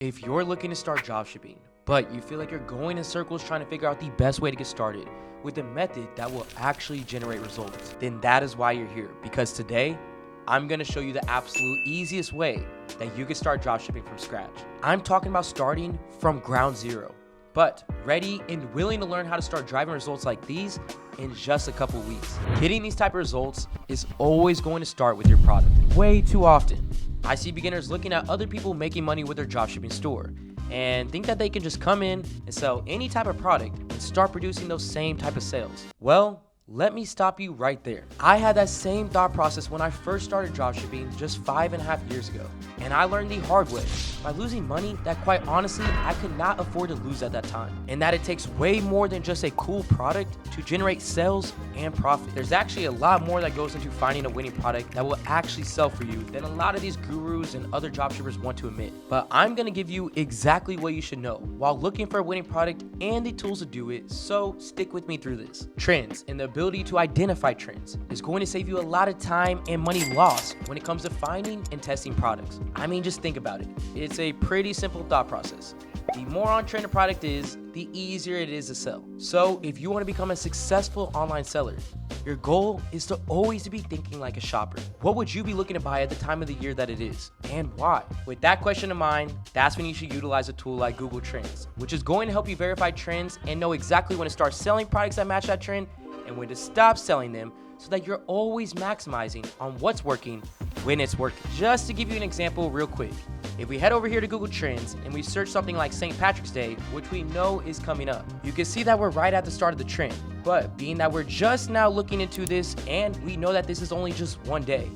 If you're looking to start dropshipping, but you feel like you're going in circles trying to figure out the best way to get started with a method that will actually generate results, then that is why you're here. Because today, I'm gonna show you the absolute easiest way that you can start dropshipping from scratch. I'm talking about starting from ground zero, but ready and willing to learn how to start driving results like these in just a couple weeks. Getting these type of results is always going to start with your product. Way too often, I see beginners looking at other people making money with their dropshipping store and think that they can just come in and sell any type of product and start producing those same type of sales. Well, let me stop you right there. I had that same thought process when I first started dropshipping just 5.5 years ago. And I learned the hard way by losing money that quite honestly, I could not afford to lose at that time. And that it takes way more than just a cool product to generate sales and profit. There's actually a lot more that goes into finding a winning product that will actually sell for you than a lot of these gurus and other dropshippers want to admit. But I'm gonna give you exactly what you should know while looking for a winning product and the tools to do it, so stick with me through this. Trends and the ability to identify trends is going to save you a lot of time and money lost when it comes to finding and testing products. I mean, just think about it. It's a pretty simple thought process. The more on trend a product is, the easier it is to sell. So if you want to become a successful online seller, your goal is to always be thinking like a shopper. What would you be looking to buy at the time of the year that it is, and why? With that question in mind, that's when you should utilize a tool like Google Trends, which is going to help you verify trends and know exactly when to start selling products that match that trend and when to stop selling them, so that you're always maximizing on what's working when it's working. Just to give you an example real quick, if we head over here to Google Trends and we search something like St. Patrick's Day, which we know is coming up, you can see that we're right at the start of the trend. But being that we're just now looking into this and we know that this is only just one day,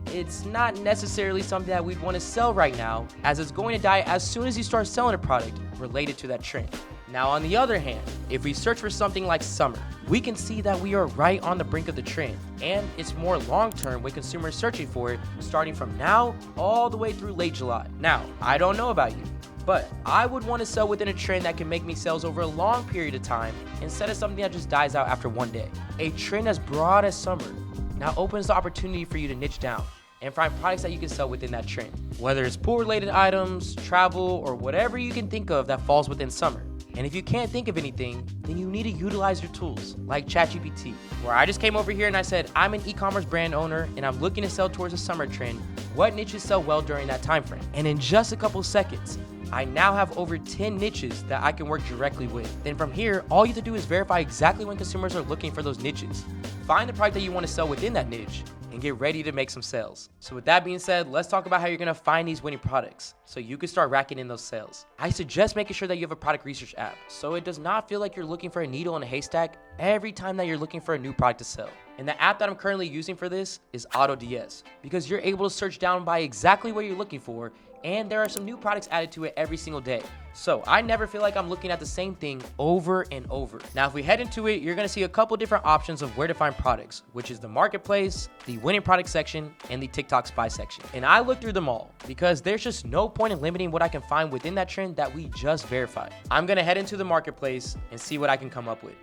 it's not necessarily something that we'd want to sell right now, as it's going to die as soon as you start selling a product related to that trend. Now, on the other hand, if we search for something like summer, we can see that we are right on the brink of the trend, and it's more long-term with consumers searching for it, starting from now all the way through late July. Now, I don't know about you, but I would want to sell within a trend that can make me sales over a long period of time instead of something that just dies out after one day. A trend as broad as summer now opens the opportunity for you to niche down and find products that you can sell within that trend, whether it's pool-related items, travel, or whatever you can think of that falls within summer. And if you can't think of anything, then you need to utilize your tools like ChatGPT, where I just came over here and I said, I'm an e-commerce brand owner and I'm looking to sell towards a summer trend. What niches sell well during that time frame? And in just a couple seconds, I now have over 10 niches that I can work directly with. Then from here, all you have to do is verify exactly when consumers are looking for those niches. Find the product that you want to sell within that niche and get ready to make some sales. So with that being said, let's talk about how you're gonna find these winning products so you can start racking in those sales. I suggest making sure that you have a product research app so it does not feel like you're looking for a needle in a haystack every time that you're looking for a new product to sell. And the app that I'm currently using for this is AutoDS, because you're able to search down by exactly what you're looking for, and there are some new products added to it every single day. So I never feel like I'm looking at the same thing over and over. Now, if we head into it, you're gonna see a couple different options of where to find products, which is the marketplace, the winning product section, and the TikTok spy section. And I looked through them all because there's just no point in limiting what I can find within that trend that we just verified. I'm gonna head into the marketplace and see what I can come up with.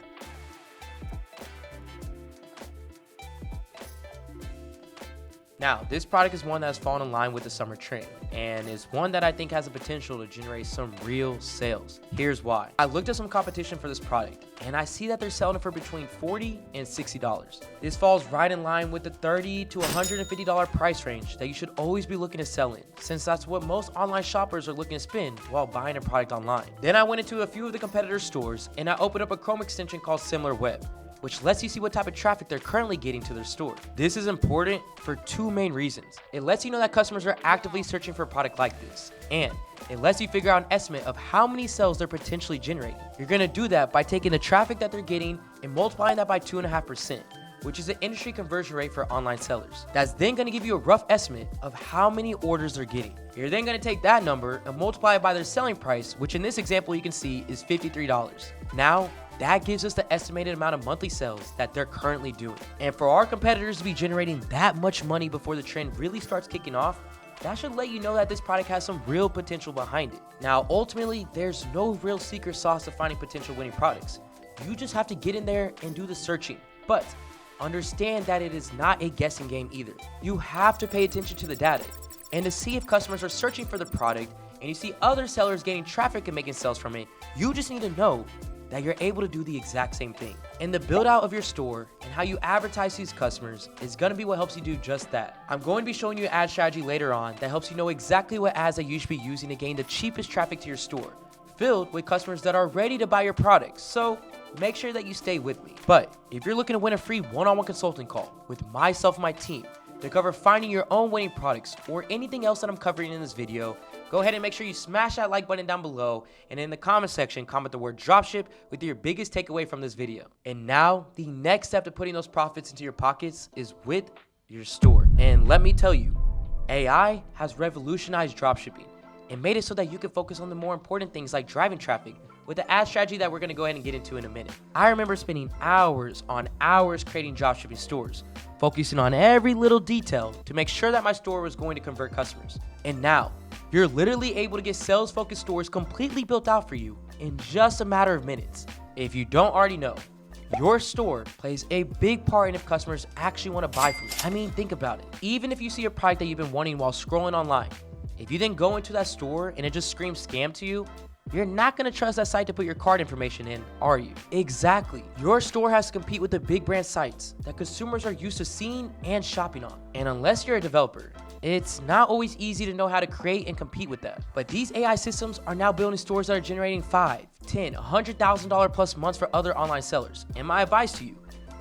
Now, this product is one that has fallen in line with the summer trend and is one that I think has the potential to generate some real sales. Here's why. I looked at some competition for this product and I see that they're selling it for between $40 and $60. This falls right in line with the $30 to $150 price range that you should always be looking to sell in, since that's what most online shoppers are looking to spend while buying a product online. Then I went into a few of the competitors' stores and I opened up a Chrome extension called SimilarWeb, which lets you see what type of traffic they're currently getting to their store. This is important for two main reasons. It lets you know that customers are actively searching for a product like this, and it lets you figure out an estimate of how many sales they're potentially generating. You're gonna do that by taking the traffic that they're getting and multiplying that by 2.5%, which is the industry conversion rate for online sellers. That's then gonna give you a rough estimate of how many orders they're getting. You're then gonna take that number and multiply it by their selling price, which in this example you can see is $53. Now, that gives us the estimated amount of monthly sales that they're currently doing. And for our competitors to be generating that much money before the trend really starts kicking off, that should let you know that this product has some real potential behind it. Now, ultimately, there's no real secret sauce to finding potential winning products. You just have to get in there and do the searching. But understand that it is not a guessing game either. You have to pay attention to the data and to see if customers are searching for the product and you see other sellers gaining traffic and making sales from it, you just need to know that you're able to do the exact same thing. And the build out of your store and how you advertise to these customers is gonna be what helps you do just that. I'm going to be showing you an ad strategy later on that helps you know exactly what ads that you should be using to gain the cheapest traffic to your store, filled with customers that are ready to buy your products. So make sure that you stay with me. But if you're looking to win a free one-on-one consulting call with myself and my team to cover finding your own winning products or anything else that I'm covering in this video, go ahead and make sure you smash that like button down below, and in the comment section, comment the word dropship with your biggest takeaway from this video. And now, the next step to putting those profits into your pockets is with your store. And let me tell you, AI has revolutionized dropshipping and made it so that you can focus on the more important things like driving traffic with the ad strategy that we're gonna go ahead and get into in a minute. I remember spending hours on hours creating dropshipping stores, focusing on every little detail to make sure that my store was going to convert customers. And now, you're literally able to get sales-focused stores completely built out for you in just a matter of minutes. If you don't already know, your store plays a big part in if customers actually want to buy from you. I mean, think about it. Even if you see a product that you've been wanting while scrolling online, if you then go into that store and it just screams scam to you, you're not going to trust that site to put your card information in, are you? Exactly. Your store has to compete with the big brand sites that consumers are used to seeing and shopping on. And unless you're a developer, it's not always easy to know how to create and compete with that. But these AI systems are now building stores that are generating $5, $10, $100,000 plus months for other online sellers. And my advice to you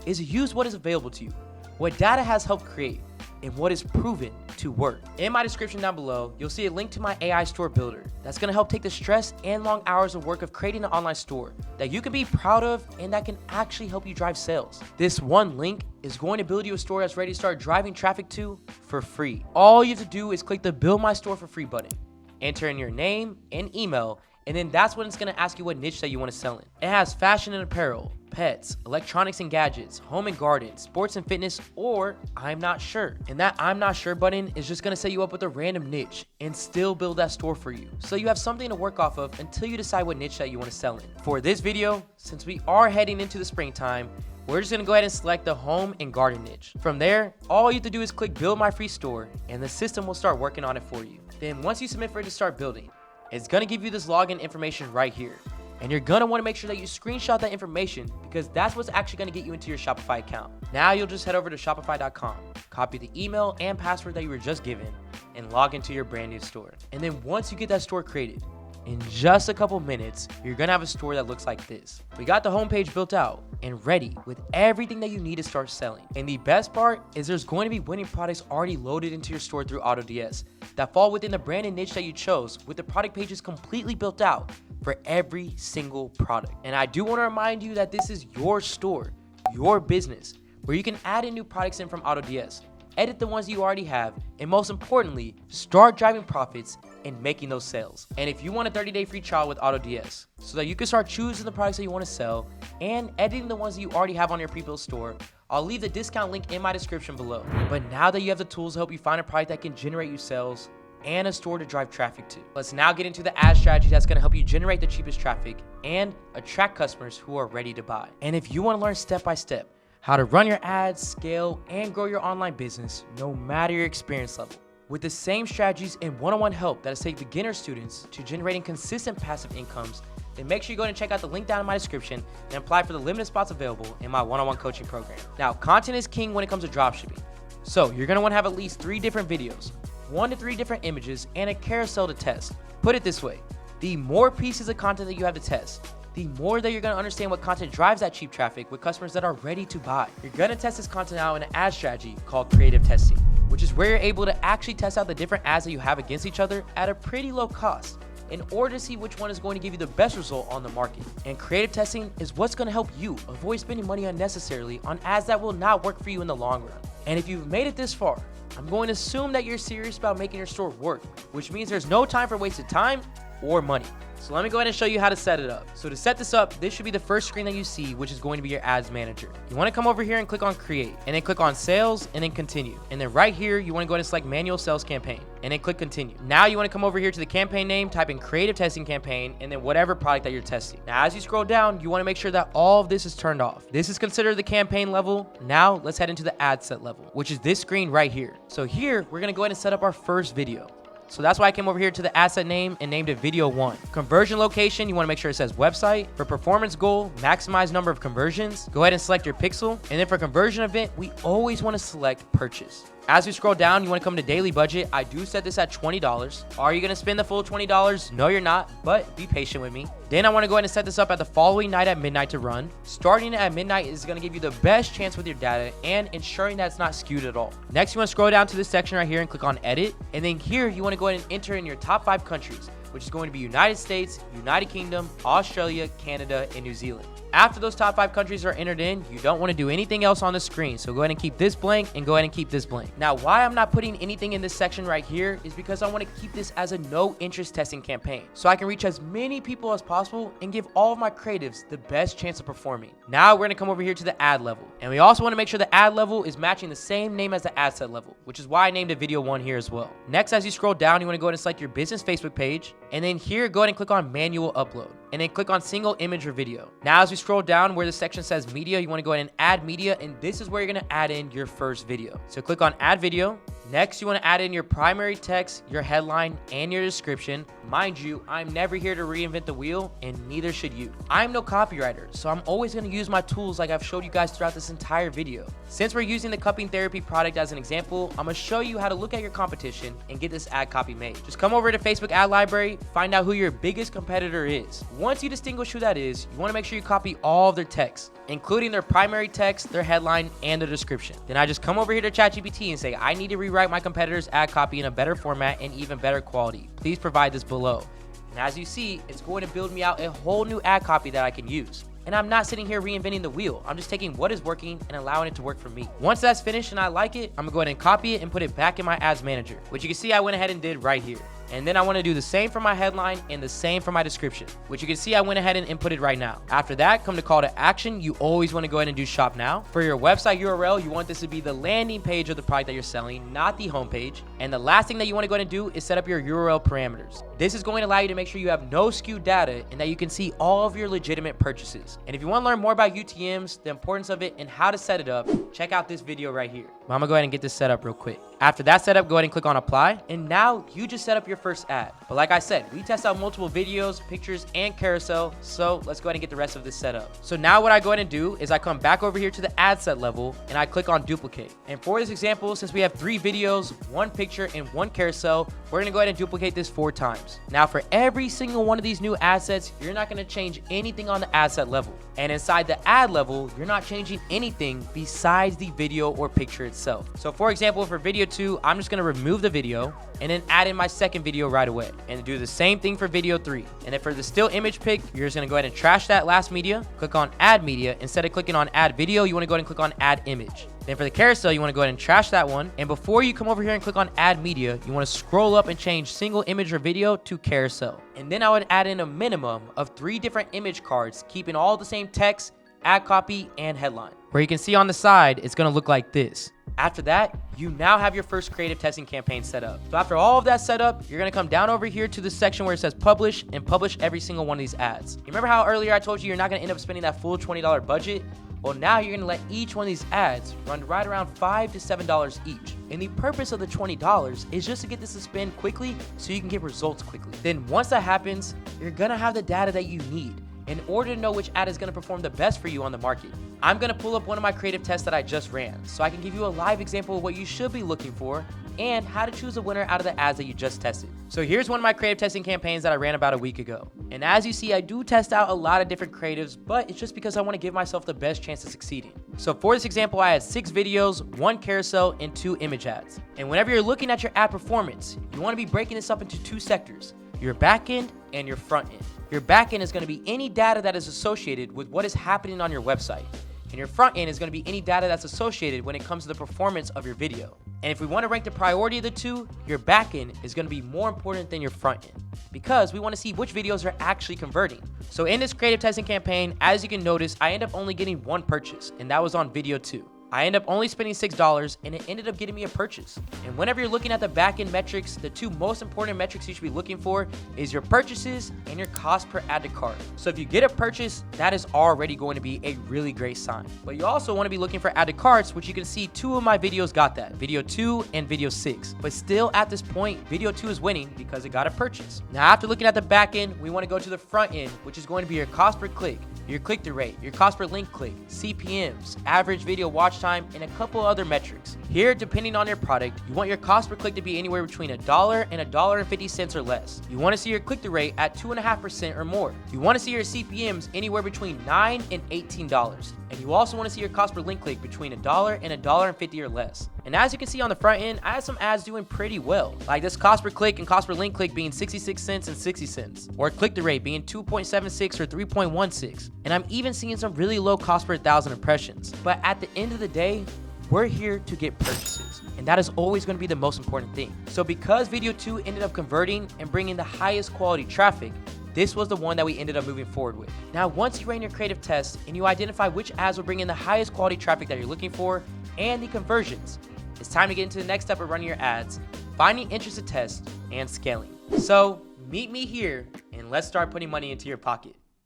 is to use what is available to you, what data has helped create, and what is proven to work. In my description down below, you'll see a link to my AI store builder that's gonna help take the stress and long hours of work of creating an online store that you can be proud of and that can actually help you drive sales. This one link is going to build you a store that's ready to start driving traffic to for free. All you have to do is click the Build My Store for Free button, enter in your name and email, and then that's when it's gonna ask you what niche that you wanna sell in. It has fashion and apparel, pets, electronics and gadgets, home and garden, sports and fitness, or I'm not sure. And that I'm not sure button is just gonna set you up with a random niche and still build that store for you. So you have something to work off of until you decide what niche that you wanna sell in. For this video, since we are heading into the springtime, we're just gonna go ahead and select the home and garden niche. From there, all you have to do is click Build My Free Store and the system will start working on it for you. Then once you submit for it to start building, it's gonna give you this login information right here. And you're gonna wanna make sure that you screenshot that information because that's what's actually gonna get you into your Shopify account. Now you'll just head over to shopify.com, copy the email and password that you were just given, and log into your brand new store. And then once you get that store created, in just a couple minutes, you're gonna have a store that looks like this. We got the homepage built out and ready with everything that you need to start selling. And the best part is there's going to be winning products already loaded into your store through AutoDS that fall within the brand and niche that you chose, with the product pages completely built out for every single product. And I do want to remind you that this is your store, your business, where you can add in new products in from AutoDS, edit the ones you already have, and most importantly, start driving profits and making those sales. And if you want a 30-day free trial with AutoDS so that you can start choosing the products that you want to sell and editing the ones that you already have on your pre-built store, I'll leave the discount link in my description below. But now that you have the tools to help you find a product that can generate you sales and a store to drive traffic to, let's now get into the ad strategy that's going to help you generate the cheapest traffic and attract customers who are ready to buy. And if you want to learn step by step how to run your ads, scale, and grow your online business no matter your experience level, with the same strategies and one-on-one help that has taken beginner students to generating consistent passive incomes, then make sure you go and check out the link down in my description and apply for the limited spots available in my one-on-one coaching program. Now, content is king when it comes to dropshipping. So you're gonna wanna have at least 3 different videos, 1 to 3 different images, and a carousel to test. Put it this way, the more pieces of content that you have to test, the more that you're gonna understand what content drives that cheap traffic with customers that are ready to buy. You're gonna test this content out in an ad strategy called creative testing, which is where you're able to actually test out the different ads that you have against each other at a pretty low cost in order to see which one is going to give you the best result on the market. And creative testing is what's gonna help you avoid spending money unnecessarily on ads that will not work for you in the long run. And if you've made it this far, I'm going to assume that you're serious about making your store work, which means there's no time for wasted time or money. So let me go ahead and show you how to set it up. So to set this up, this should be the first screen that you see, which is going to be your ads manager. You want to come over here and click on create, and then click on sales, and then continue. And then right here, you want to go ahead and select manual sales campaign, and then click continue. Now you want to come over here to the campaign name, type in creative testing campaign, and then whatever product that you're testing. Now as you scroll down, you want to make sure that all of this is turned off. This is considered the campaign level. Now let's head into the ad set level, which is this screen right here. So here, we're going to go ahead and set up our first video. So that's why I came over here to the asset name and named it video 1. Conversion location, you want to make sure it says website. For performance goal, maximize number of conversions. Go ahead and select your pixel. And then for conversion event, we always want to select purchase. As we scroll down, you want to come to daily budget. I do set this at $20. Are you going to spend the full $20? No, you're not, but be patient with me. Then I want to go ahead and set this up at the following night at midnight to run. Starting at midnight is going to give you the best chance with your data and ensuring that it's not skewed at all. Next, you want to scroll down to this section right here and click on edit. And then here, you want to go ahead and enter in your top 5 countries, which is going to be United States, United Kingdom, Australia, Canada, and New Zealand. After those top 5 countries are entered in, you don't want to do anything else on the screen. So go ahead and keep this blank and go ahead and keep this blank. Now, why I'm not putting anything in this section right here is because I want to keep this as a no interest testing campaign. So I can reach as many people as possible and give all of my creatives the best chance of performing. Now we're going to come over here to the ad level. And we also want to make sure the ad level is matching the same name as the ad set level, which is why I named it video 1 here as well. Next, as you scroll down, you want to go ahead and select your business Facebook page. And then here, go ahead and click on manual upload. And then click on single image or video. Now, as we scroll down where the section says media, you want to go ahead and add media. And this is where you're going to add in your first video. So click on add video. Next, you want to add in your primary text, your headline, and your description. Mind you, I'm never here to reinvent the wheel, and neither should you. I'm no copywriter, so I'm always going to use my tools like I've showed you guys throughout this entire video. Since we're using the cupping therapy product as an example, I'm going to show you how to look at your competition and get this ad copy made. Just come over to Facebook ad library, find out who your biggest competitor is. Once you distinguish who that is, you want to make sure you copy all of their text, including their primary text, their headline, and the description. Then I just come over here to ChatGPT and say, I need to rewrite my competitor's ad copy in a better format and even better quality. Please provide this below. And as you see, it's going to build me out a whole new ad copy that I can use. And I'm not sitting here reinventing the wheel. I'm just taking what is working and allowing it to work for me. Once that's finished and I like it, I'm gonna go ahead and copy it and put it back in my ads manager, which you can see I went ahead and did right here. And then I want to do the same for my headline and the same for my description, which you can see I went ahead and inputted right now. After that, come to call to action. You always want to go ahead and do shop now. For your website URL, you want this to be the landing page of the product that you're selling, not the homepage. And the last thing that you want to go ahead and do is set up your URL parameters. This is going to allow you to make sure you have no skewed data and that you can see all of your legitimate purchases. And if you want to learn more about UTMs, the importance of it, and how to set it up, check out this video right here. I'm gonna go ahead and get this set up real quick. After that setup, go ahead and click on apply. And now you just set up your first ad. But like I said, we test out multiple videos, pictures, and carousel. So let's go ahead and get the rest of this set up. So now what I go ahead and do is I come back over here to the ad set level and I click on duplicate. And for this example, since we have 3 videos, 1 picture, and 1 carousel, we're gonna go ahead and duplicate this 4 times. Now for every single one of these new ad sets, you're not gonna change anything on the ad set level. And inside the ad level, you're not changing anything besides the video or picture itself. So for example, for video 2, I'm just gonna remove the video and then add in my second video right away. And do the same thing for video 3. And then for the still image pic, you're just gonna go ahead and trash that last media, click on add media. Instead of clicking on add video, you wanna go ahead and click on add image. Then for the carousel, you want to go ahead and trash that one. And before you come over here and click on add media, you want to scroll up and change single image or video to carousel. And then I would add in a minimum of 3 different image cards, keeping all the same text, ad copy, and headline. Where you can see on the side, it's going to look like this. After that, you now have your first creative testing campaign set up. So after all of that set up, you're gonna come down over here to the section where it says publish and publish every single one of these ads. You remember how earlier I told you you're not gonna end up spending that full $20 budget? Well, now you're gonna let each one of these ads run right around $5 to $7 each. And the purpose of the $20 is just to get this to spin quickly so you can get results quickly. Then once that happens, you're gonna have the data that you need in order to know which ad is going to perform the best for you on the market. I'm going to pull up one of my creative tests that I just ran so I can give you a live example of what you should be looking for and how to choose a winner out of the ads that you just tested. So here's one of my creative testing campaigns that I ran about a week ago. And as you see, I do test out a lot of different creatives, but it's just because I want to give myself the best chance of succeeding. So for this example, I had 6 videos, 1 carousel, and 2 image ads. And whenever you're looking at your ad performance, you want to be breaking this up into 2 sectors, your back end and your front end. Your back end is going to be any data that is associated with what is happening on your website. And your front end is going to be any data that's associated when it comes to the performance of your video. And if we want to rank the priority of the 2, your back end is going to be more important than your front end because we want to see which videos are actually converting. So in this creative testing campaign, as you can notice, I end up only getting 1 purchase, and that was on video 2. I ended up only spending $6 and it ended up getting me a purchase. And whenever you're looking at the back-end metrics, the two most important metrics you should be looking for is your purchases and your cost per add to cart. So if you get a purchase, that is already going to be a really great sign. But you also want to be looking for add to carts, which you can see 2 of my videos got that, video 2 and video 6. But still at this point, video 2 is winning because it got a purchase. Now after looking at the back end, we want to go to the front end, which is going to be your cost per click, your click-through rate, your cost per link click, CPMs, average video watch time, and a couple other metrics. Here, depending on your product, you want your cost per click to be anywhere between $1 and $1.50 or less. You want to see your click-through rate at 2.5% or more. You want to see your CPMs anywhere between $9 and $18. And you also want to see your cost per link click between $1 and $1.50 or less. And as you can see on the front end, I had some ads doing pretty well. Like this cost per click and cost per link click being 66 cents and 60 cents. Or click-through rate being 2.76 or 3.16. And I'm even seeing some really low cost per 1,000 impressions. But at the end of the day, we're here to get purchases, and that is always going to be the most important thing. So because video 2 ended up converting and bringing the highest quality traffic, this was the one that we ended up moving forward with. Now, once you run your creative test and you identify which ads will bring in the highest quality traffic that you're looking for and the conversions, it's time to get into the next step of running your ads, finding interested tests, and scaling. So meet me here and let's start putting money into your pocket.